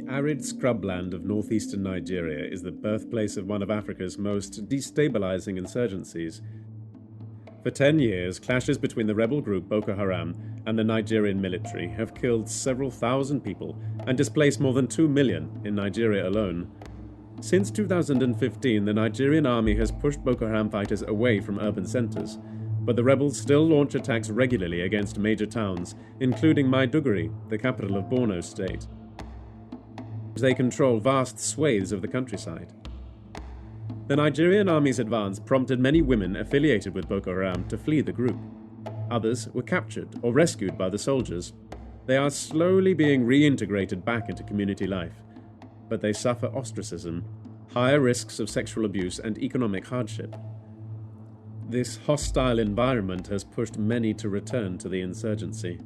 arid scrubland of northeastern Nigeria is the birthplace of one of Africa's most destabilizing insurgencies. For 10 years, clashes between the rebel group Boko Haram and the Nigerian military have killed several thousand people and displaced more than 2 million in Nigeria alone. Since 2015, the Nigerian army has pushed Boko Haram fighters away from urban centers, but the rebels still launch attacks regularly against major towns, including Maiduguri, the capital of Borno State. They control vast swathes of the countryside. The Nigerian army's advance prompted many women affiliated with Boko Haram to flee the group. Others were captured or rescued by the soldiers. They are slowly being reintegrated back into community life, but they suffer ostracism, higher risks of sexual abuse, and economic hardship. This hostile environment has pushed many to return to the insurgency.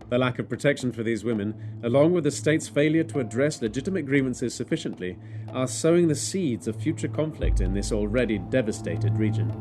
The lack of protection for these women, along with the state's failure to address legitimate grievances sufficiently, are sowing the seeds of future conflict in this already devastated region.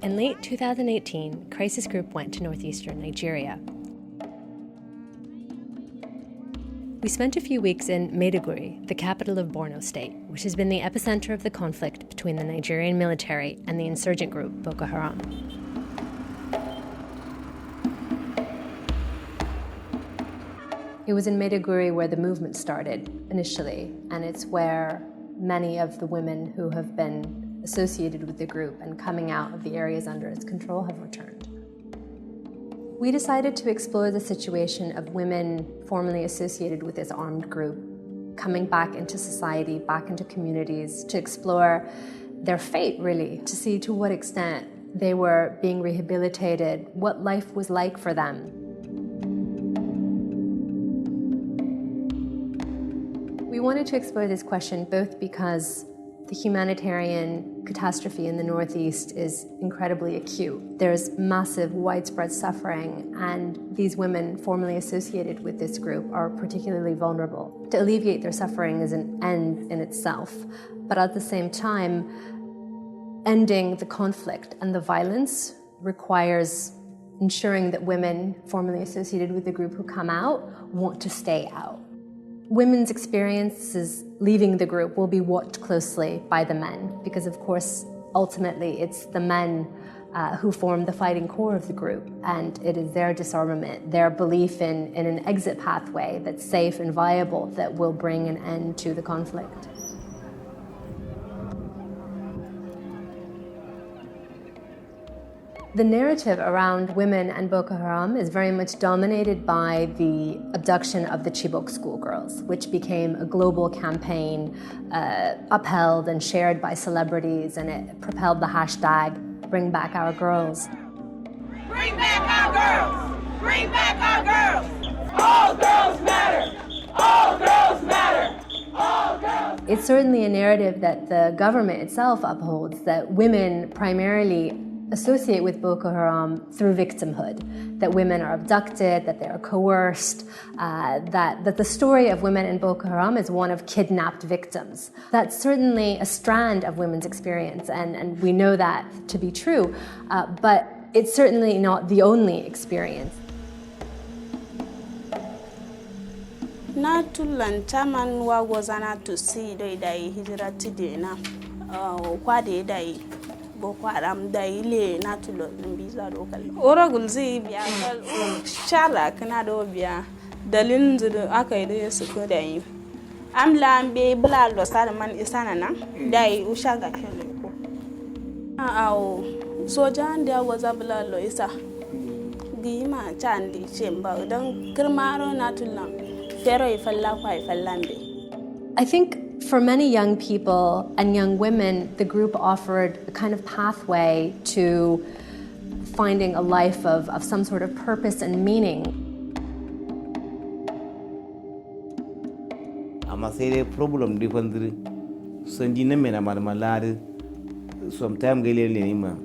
In late 2018, Crisis Group went to northeastern Nigeria. We spent a few weeks in Maiduguri, the capital of Borno State, which has been the epicenter of the conflict between the Nigerian military and the insurgent group Boko Haram. It was in Maiduguri where the movement started initially, and it's where many of the women who have been associated with the group and coming out of the areas under its control have returned. We decided to explore the situation of women formerly associated with this armed group coming back into society, back into communities, to explore their fate, really, to see to what extent they were being rehabilitated, what life was like for them. We wanted to explore this question both because the humanitarian catastrophe in the Northeast is incredibly acute. There's massive, widespread suffering, and these women formerly associated with this group are particularly vulnerable. To alleviate their suffering is an end in itself, but at the same time, ending the conflict and the violence requires ensuring that women formerly associated with the group who come out want to stay out. Women's experiences leaving the group will be watched closely by the men because, of course, ultimately it's the men who form the fighting core of the group, and it is their disarmament, their belief in an exit pathway that's safe and viable that will bring an end to the conflict. The narrative around women and Boko Haram is very much dominated by the abduction of the Chibok schoolgirls, which became a global campaign upheld and shared by celebrities, and it propelled the hashtag, Bring Back Our Girls. Bring back our girls! Bring back our girls! All girls matter! All girls matter! All girls! It's certainly a narrative that the government itself upholds, that women primarily associate with Boko Haram through victimhood, that women are abducted, that they are coerced, that the story of women in Boko Haram is one of kidnapped victims. That's certainly a strand of women's experience, and we know that to be true, but it's certainly not the only experience. Natulan chaman wa wazana to see dai hijira tidena kwade dai Boko Haram daile natulo mbiza local. Ora gulzi biya shala kana do biya dalin zudu akai da su ko dai. Amla be bla lo salman isana na dai ushaga kele ko. Aw soja ndia waza bla lo isa. Gima chandi chemba dan kirmaro natulan fero ifalla kwa ifallambe. I think for many young people and young women, the group offered a kind of pathway to finding a life of some sort of purpose and meaning. Amasere problem different sanjina mena malare sometime gele ne ma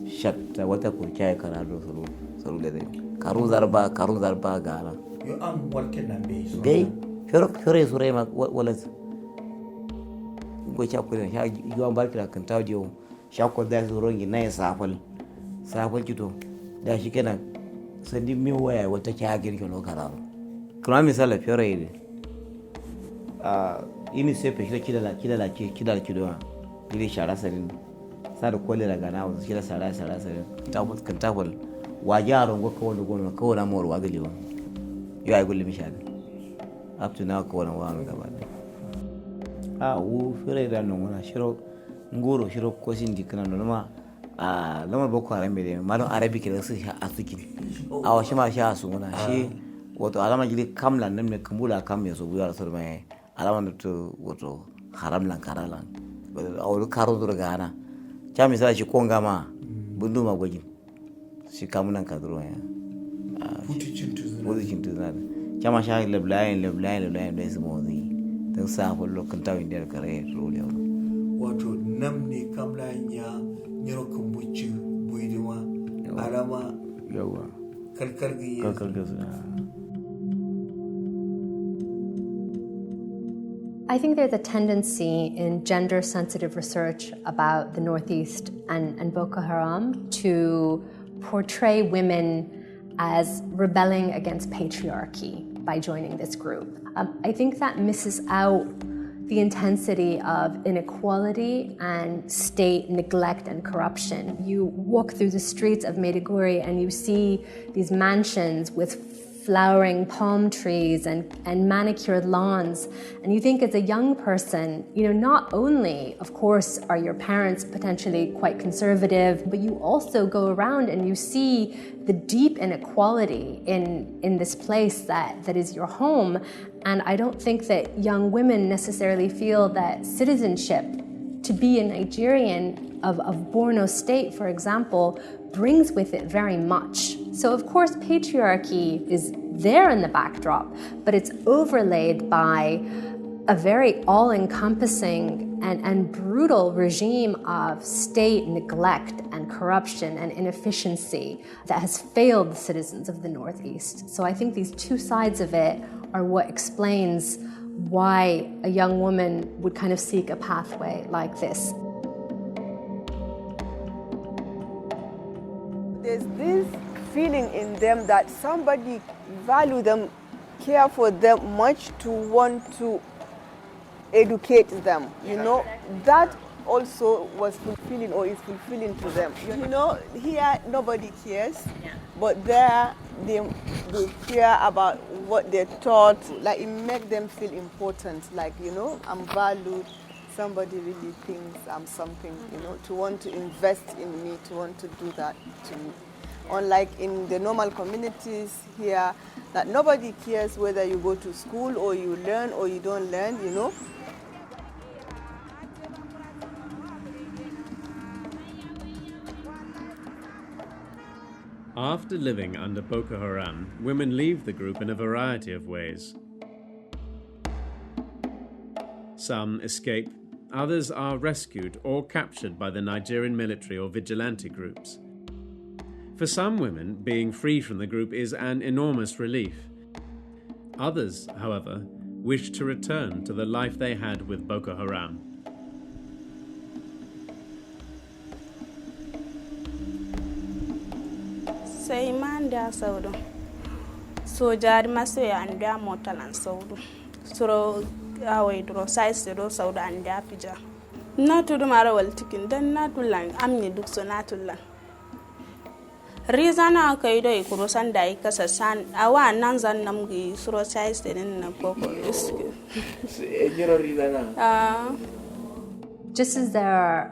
shatta wata kurkiya karado suru da dai karun zarba gara yo am walken nan be fere sure ma wala go cha ko sha yo am barkira kan tawdiyo sha ko da su rongi na safal kito da shi kenan sandi mi waya wata kya girke lo kararo kuma misala fere ne ini sai fe kidala kido gidi shara sarin sa da kole daga na wasu kida sara sarin tabut kan tabul wajaron go ko wani ko na mor wa galiwa yo ay gulli mishad up to now ko wani wa gaba wu fere da non wana shiro ko sindi kana no ma lamar Boko Haram be malon arabic da su a suki wa shi ma sha su wana shi wato alama gidi kamlan nan ne kambula kam ya so buya rasul mai alama da to wato haram lan karalan a wani karo zuwa gana ta misali shi konga ma bundu ma gwajin shi kamunan kaduro ya futicin tuzuna da kama sha lablayin da su mawazin don sa hullo kan tawin da kare role wato nam ne kamlayin ya nyaro kumbuci buidima alama yawa kalkar I think there's a tendency in gender-sensitive research about the Northeast and Boko Haram to portray women as rebelling against patriarchy by joining this group. I think that misses out the intensity of inequality and state neglect and corruption. You walk through the streets of Maiduguri and you see these mansions with flowering palm trees and manicured lawns. And you think as a young person, not only, of course, are your parents potentially quite conservative, but you also go around and you see the deep inequality in this place that is your home. And I don't think that young women necessarily feel that citizenship, to be a Nigerian of Borno State, for example, brings with it very much. So of course patriarchy is there in the backdrop, but it's overlaid by a very all-encompassing and brutal regime of state neglect and corruption and inefficiency that has failed the citizens of the Northeast. So I think these two sides of it are what explains why a young woman would kind of seek a pathway like this. There's this feeling in them that somebody value them, care for them much to want to educate them. That also was fulfilling or is fulfilling to them. Here nobody cares, but there they care about what they're taught. Like it makes them feel important. Like I'm valued. Somebody really thinks I'm something. To want to invest in me, to want to do that to me. Unlike in the normal communities here, that nobody cares whether you go to school or you learn or you don't learn. After living under Boko Haram, women leave the group in a variety of ways. Some escape, others are rescued or captured by the Nigerian military or vigilante groups. For some women, being free from the group is an enormous relief. Others, however, wish to return to the life they had with Boko Haram. Say man da saudu. So jar maso ya anda motalan saudu. Suro away dro size do saudu anda pija. Na to do mara wal tikin dan na tulan amni duk so na tulan. Rizana kai do ikuro san da ikasa san awa nan zan namgi suro size din na Boko is. Just as there are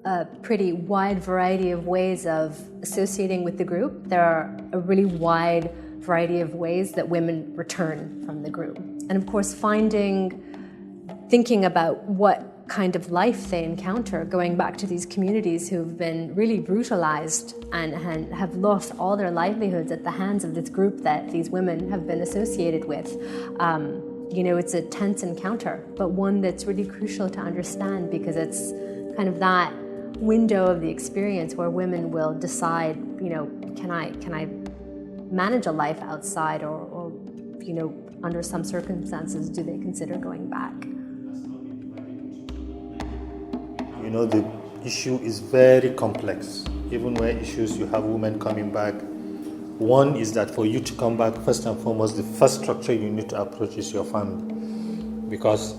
a pretty wide variety of ways of associating with the group, there are a really wide variety of ways that women return from the group. And of course, thinking about what kind of life they encounter going back to these communities who've been really brutalized and have lost all their livelihoods at the hands of this group that these women have been associated with. It's a tense encounter, but one that's really crucial to understand because it's kind of that window of the experience where women will decide, can I manage a life outside, or under some circumstances, do they consider going back? The issue is very complex. Even where issues you have women coming back, one is that for you to come back, first and foremost, the first structure you need to approach is your family. Because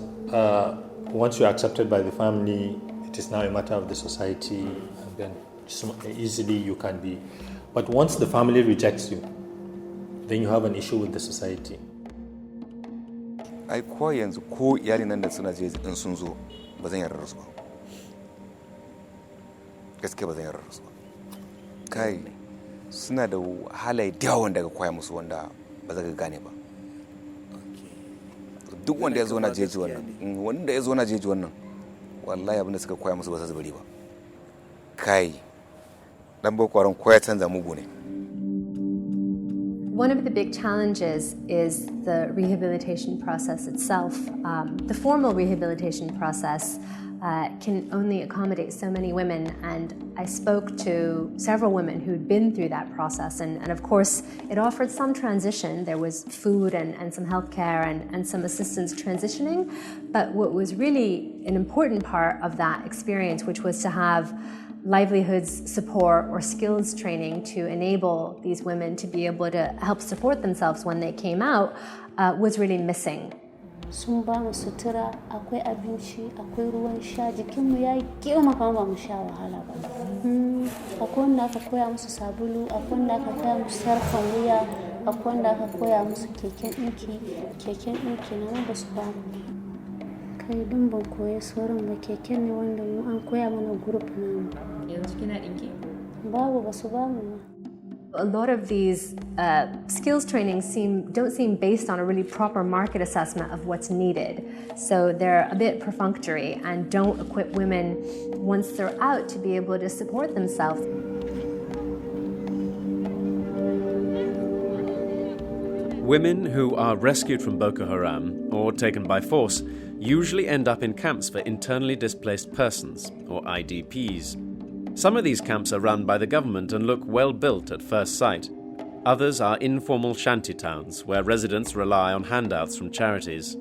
once you're accepted by the family, it is now a matter of the society, and then easily you can be. But once the family rejects you, then you have an issue with the society. Ai ko yanzu ko iyalin nan da suna je in sun zo ba zan yarda su ba. Gaskiya ba zan yarda su ba. Kai suna da halaye da yawan daga koya musu wanda ba za ka gane ba. Duk wanda ya zo na jeji wannan wallahi abinda suka koya musu ba za su bari ba. Kai dan Boko Haram koya canza mugu ne. One of the big challenges is the rehabilitation process itself. The formal rehabilitation process can only accommodate so many women, and I spoke to several women who'd been through that process, and of course it offered some transition. There was food and some healthcare and some assistance transitioning, but what was really an important part of that experience, which was to have livelihoods support or skills training to enable these women to be able to help support themselves when they came out, was really missing. Sun ba mu sutura, akwai abinci, akwai ruwan sha, jikinmu ya yi girma kama ba mu sha wahala ba. Akwai wanda aka koya musu sabulu, akwai wanda aka koya musu sarkar wuya, akwai wanda aka koya musu keken ɗinki na ba su ba mu. Kai don ban koya sauran ba, keken ne wanda mu an koya mana group namu. Yanzu kina ɗinki? Babu ba su ba mu ma. A lot of these skills trainings don't seem based on a really proper market assessment of what's needed. So they're a bit perfunctory and don't equip women once they're out to be able to support themselves. Women who are rescued from Boko Haram or taken by force usually end up in camps for internally displaced persons, or IDPs. Some of these camps are run by the government and look well built at first sight. Others are informal shanty towns where residents rely on handouts from charities.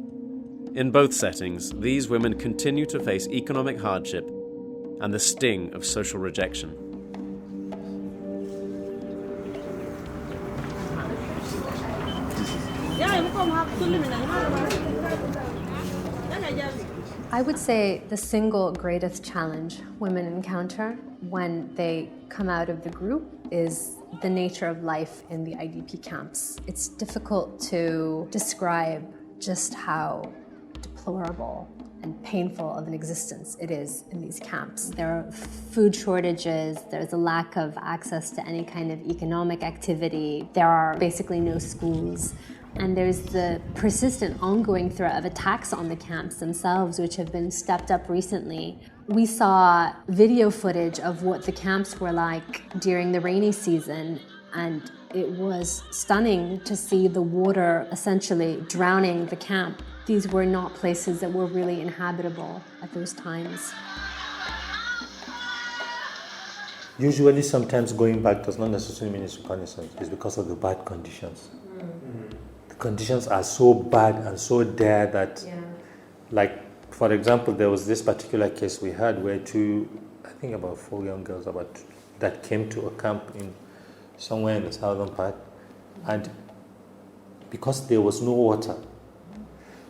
In both settings, these women continue to face economic hardship and the sting of social rejection. I would say the single greatest challenge women encounter when they come out of the group is the nature of life in the IDP camps. It's difficult to describe just how deplorable and painful of an existence it is in these camps. There are food shortages, there's a lack of access to any kind of economic activity, there are basically no schools, and there's the persistent ongoing threat of attacks on the camps themselves, which have been stepped up recently. We saw video footage of what the camps were like during the rainy season, and it was stunning to see the water essentially drowning the camp. These were not places that were really inhabitable at those times. Usually, sometimes going back does not necessarily mean it's reconnaissance. It's because of the bad conditions. The conditions are so bad and so dire that, like, for example, there was this particular case we had where about 4 young girls that came to a camp in somewhere in the southern part, and because there was no water,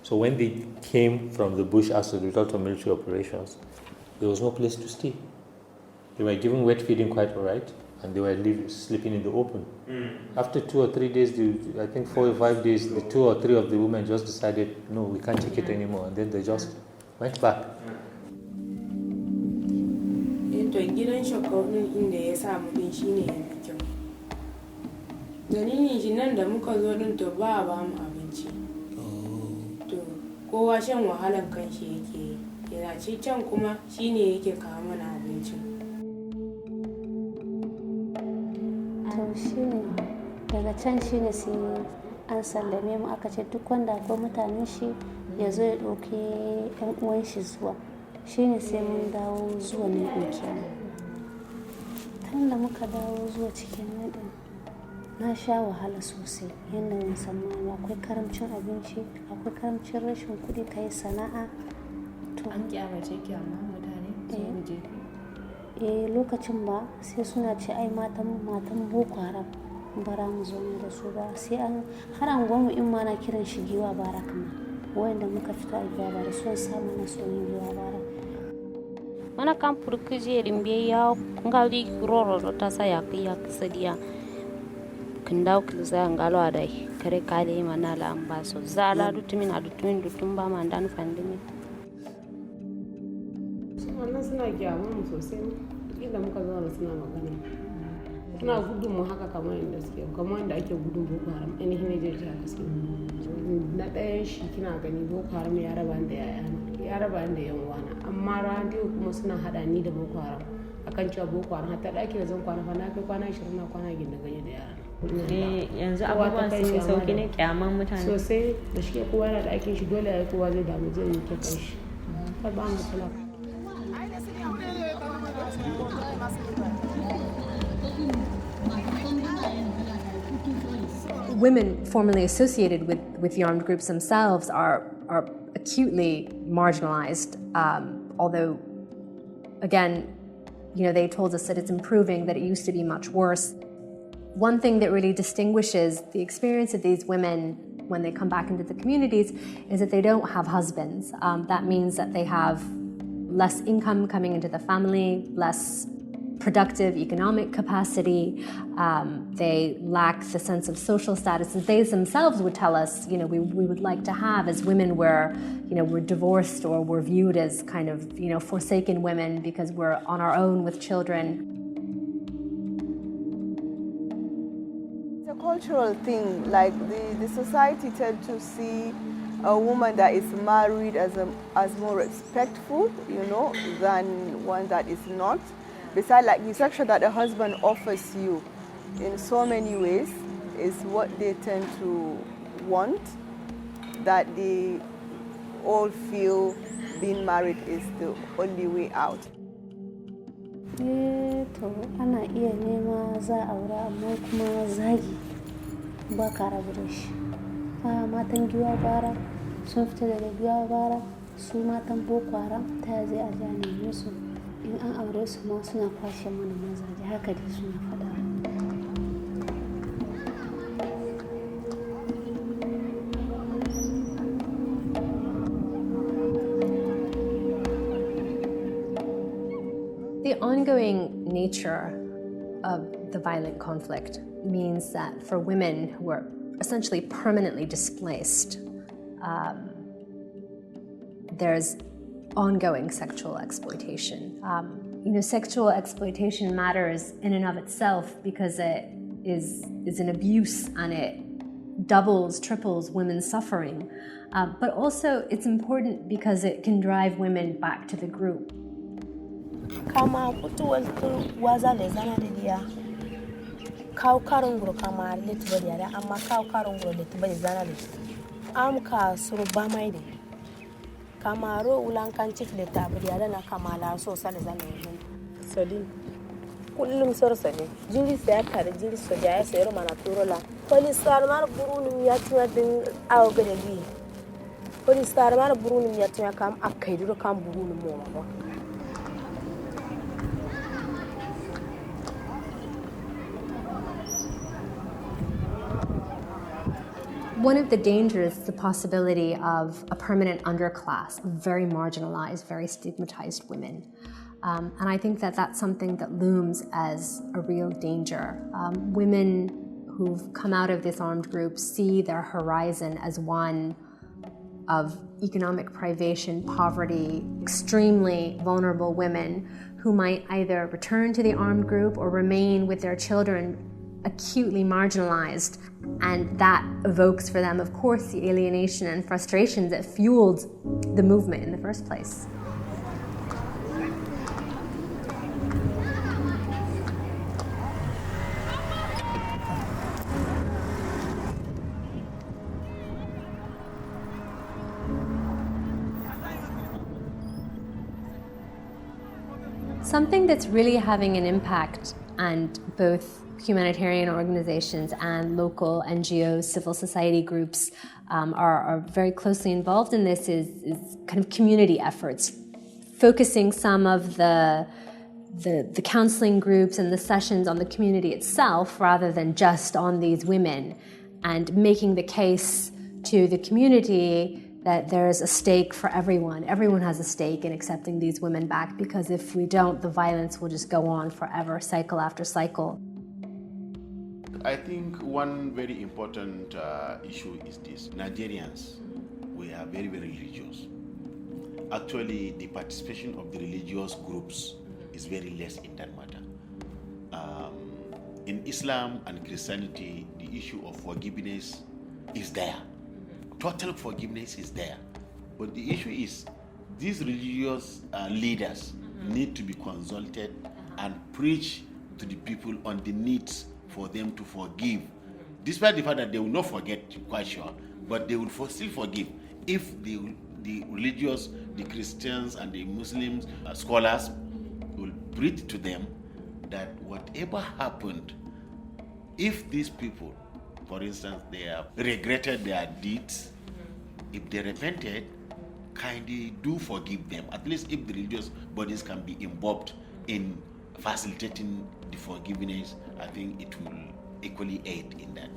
so when they came from the bush as a result of military operations, there was no place to stay. They were given wet feeding quite all right, and they were sleeping in the open. After 2 or 3 days, I think 4 or 5 days, the 2 or 3 of the women just decided, no, we can't take it anymore, and then they just went back. Gidan shakaunin inda ya samu din shine yafi kyau. Dalilin shi nan da muka zo din to ba mu abinci. To kowa shan wahalan kanshi yake. Yana ci can kuma shine yake kawo mana abincin. To shine daga can shine sai an sallame mu aka ce duk wanda akwai mutanen shi ya zo ya ɗauki 'yan uwan shi zuwa. shine sai mun dawo zuwa nan ɗin kenan. Tun da muka dawo zuwa cikin nan ɗin na sha wahala sosai yadda mun tsammani. Akwai karamcin abinci, akwai karamcin rashin kuɗi ka yi sana'a. To an kyamace ki amma mutane sun guje lokacin ba sai suna ce ai matan Boko Haram bara mu zo da su ba, sai an har anguwanmu in ma na kiran shi giwa bara kama wanda muka fito a giwa bara sun samu na soyin giwa bara. Mana kan purkuje rimbe ya ngali roro ta sa ya kisadiya kindau kilza ngalo adai kare kale mana la ambaso zala dutumin dutun ba man dan fandimi. Wannan suna kyamun mu sosai inda muka zauna suna magana. Suna gudun mu haka kamar yadda suke, kamar yadda ake gudun Boko Haram ainihin ne jeji haka suke. Na ɗayan shi kina gani Boko Haram ya raba da yayana, ya raba da yan uwana, amma radio kuma suna hada ni da Boko Haram akan cewa Boko Haram hatta ɗaki da zan kwana fa na kai kwana 20 na kwana gindin ganye da yara. Yanzu abubuwan sun yi sauki ne kyaman mutane sosai da shi kowa yana da aikin shi dole ya kowa zai damu zai yi ta kai shi. Ba matsala. Women formerly associated with the armed groups themselves are acutely marginalized, although, again, they told us that it's improving, that it used to be much worse. One thing that really distinguishes the experience of these women when they come back into the communities is that they don't have husbands. That means that they have less income coming into the family, less productive economic capacity. They lack the sense of social status that they themselves would tell us, we would like to have as women where, we're divorced or we're viewed as kind of, forsaken women because we're on our own with children. It's a cultural thing, like the society tends to see a woman that is married as more respectful, than one that is not. Besides, like the section that the husband offers you in so many ways is what they tend to want, that they all feel being married is the only way out. To ana iya nema za a aura amma kuma zagi ba ka rabu da shi. Matan giwa bara sun fita daga giwa bara, su matan Boko Haram ta zai a jani musu. In an aure su ma suna kwashe mana mazaje, haka dai suna faɗa. The ongoing nature of the violent conflict means that for women who are essentially permanently displaced, there's ongoing sexual exploitation. Sexual exploitation matters in and of itself because it is an abuse and it doubles, triples women's suffering. But also it's important because it can drive women back to the group. Kama kutu waza lezana dia kau karungro kama letu dia amma kau karungro letu zana le am ka suru bamaide kama ro ulan kan chief le tabriya na kama la so sale zana yin sadin kullum sor sale jiri sai ka da jiri so ya sai ro mana turo la police star mar burunum ya tuwa din awo gade bi police star mar burunum ya tuwa kam akai duro kam burunum mo. One of the dangers is the possibility of a permanent underclass of very marginalized, very stigmatized women. And I think that that's something that looms as a real danger. Women who've come out of this armed group see their horizon as one of economic privation, poverty, extremely vulnerable women who might either return to the armed group or remain with their children acutely marginalized, and that evokes for them, of course, the alienation and frustration that fueled the movement in the first place. Something that's really having an impact, and both humanitarian organizations and local NGOs, civil society groups are very closely involved in this, is kind of community efforts, focusing some of the counseling groups and the sessions on the community itself rather than just on these women, and making the case to the community that there's a stake for everyone. Everyone has a stake in accepting these women back, because if we don't, the violence will just go on forever, cycle after cycle. I think one very important issue is this. Nigerians, we are very, very religious. Actually, the participation of the religious groups is very less in that matter. In Islam and Christianity, the issue of forgiveness is there. Total forgiveness is there. But the issue is these religious leaders need to be consulted and preach to the people on the needs for them to forgive. Despite the fact that they will not forget, quite sure, but they will still forgive if the religious, the Christians and the Muslims scholars will preach to them that whatever happened, if these people, for instance, they have regretted their deeds, if they repented, kindly do forgive them. At least if the religious bodies can be involved in facilitating the forgiveness, I think it will equally aid in that.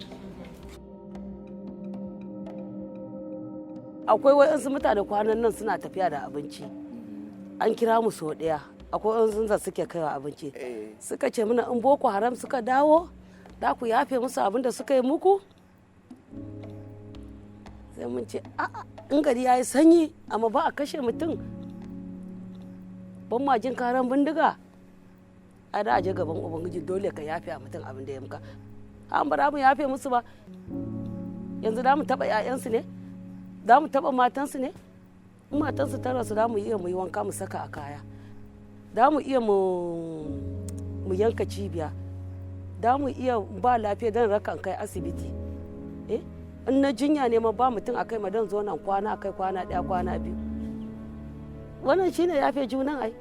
Akwai waɗansu mutane kwanan nan suna tafiya da abinci. An kira mu sau ɗaya. Akwai waɗansu da suke kaiwa abinci. Suka ce mana in Boko Haram suka dawo, da ku yafe musu abin da suka yi muku? Sai mun ce a'a, in gari yayi sanyi amma ba a kashe mutum. Ban ma jin karan bindiga. A da aje gaban ubangiji dole ka yafe a mutum abin da ya muka. An ba mu yafe musu ba. Yanzu da mu taba ƴaƴansu ne? Da mu taba matansu ne? In matansu ta rasu da mu iya mu yi wanka mu saka a kaya. Da mu iya mu yanka cibiya. Da mu iya ba lafiya dan rakan kai asibiti. In na jinya ne ma ba mutum akai ma dan zo nan kwana akai kwana ɗaya kwana biyu. Wannan shine yafe junan ai.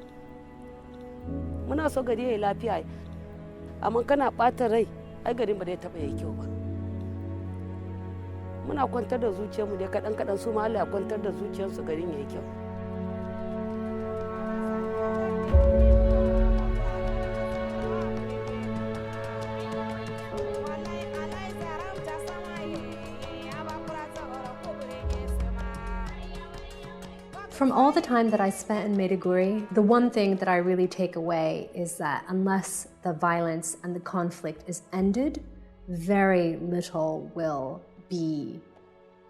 Muna so gari yayi lafiya, amma kana ɓata rai, ai garin ba zai taɓa yi kyau ba. Muna kwantar da zuciyarmu dai kaɗan su ma Allah ya kwantar da zuciyarsu garin yayi kyau. From all the time that I spent in Maiduguri, the one thing that I really take away is that unless the violence and the conflict is ended, very little will be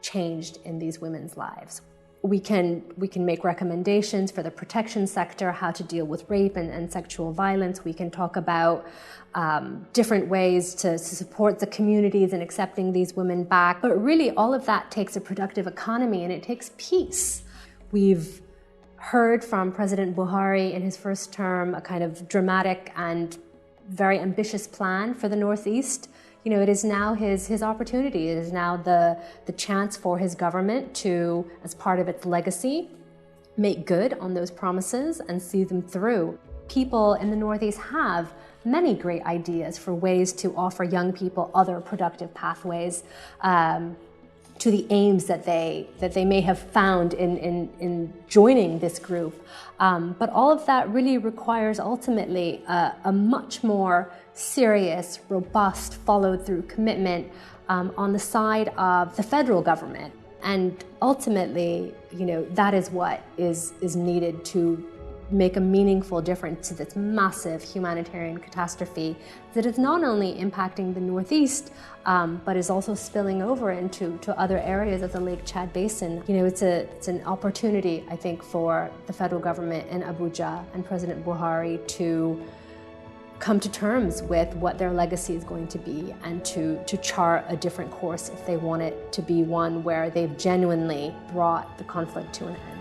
changed in these women's lives. We can make recommendations for the protection sector, how to deal with rape and sexual violence. We can talk about different ways to support the communities in accepting these women back. But really, all of that takes a productive economy and it takes peace. We've heard from President Buhari in his first term a kind of dramatic and very ambitious plan for the Northeast. You know, it is now his opportunity. It is now the chance for his government to, as part of its legacy, make good on those promises and see them through. People in the Northeast have many great ideas for ways to offer young people other productive pathways to the aims that they may have found in joining this group. But all of that really requires ultimately a much more serious, robust, followed-through commitment on the side of the federal government. And ultimately, you know, that is what is needed to make a meaningful difference to this massive humanitarian catastrophe that is not only impacting the Northeast, but is also spilling over into other areas of the Lake Chad Basin. You know, it's an opportunity, I think, for the federal government in Abuja and President Buhari to come to terms with what their legacy is going to be and to chart a different course if they want it to be one where they've genuinely brought the conflict to an end.